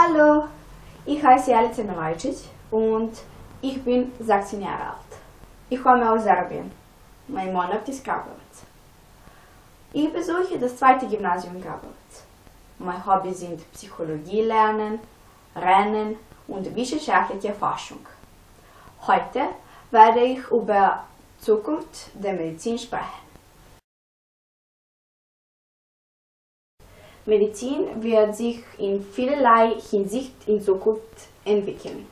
Hallo, ich heiße Jelica Milojčić und ich bin 16 Jahre alt. Ich komme aus Serbien. Mein Wohnort ist Kragujevac. Ich besuche das zweite Gymnasium in Kragujevac. Mein Hobby sind Psychologie lernen, Rennen und wissenschaftliche Forschung. Heute werde ich über Zukunft der Medizin sprechen. Medizin wird sich in vielerlei Hinsicht in Zukunft entwickeln.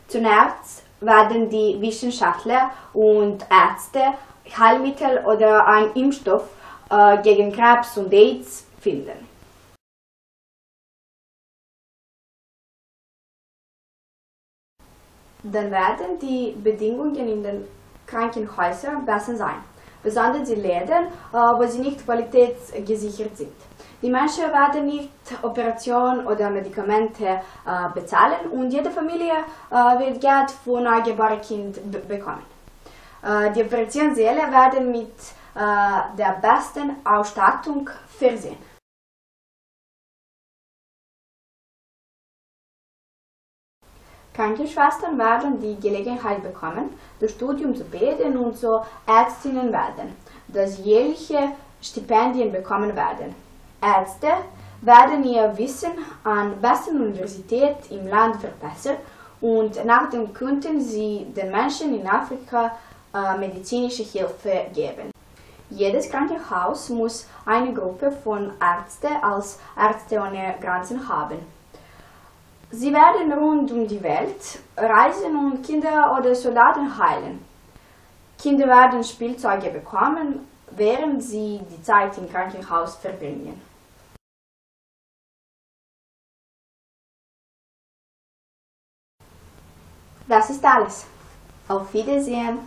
Zunächst werden die Wissenschaftler und Ärzte Heilmittel oder einen Impfstoff gegen Krebs und AIDS finden. Dann werden die Bedingungen in den Krankenhäusern besser sein, besonders in Läden, wo sie nicht qualitätsgesichert sind. Die Menschen werden nicht Operationen oder Medikamente bezahlen und jede Familie wird Geld für ein neugeborenes Kind bekommen. Die Operationssäle werden mit der besten Ausstattung versehen. Krankenschwestern werden die Gelegenheit bekommen, das Studium zu beenden und so Ärztinnen werden, das jährliche Stipendien bekommen werden. Ärzte werden ihr Wissen an besten Universitäten im Land verbessern und nachdem könnten sie den Menschen in Afrika medizinische Hilfe geben. Jedes Krankenhaus muss eine Gruppe von Ärzten als Ärzte ohne Grenzen haben. Sie werden rund um die Welt reisen und Kinder oder Soldaten heilen. Kinder werden Spielzeuge bekommen, während sie die Zeit im Krankenhaus verbringen. Das ist alles. Auf Wiedersehen!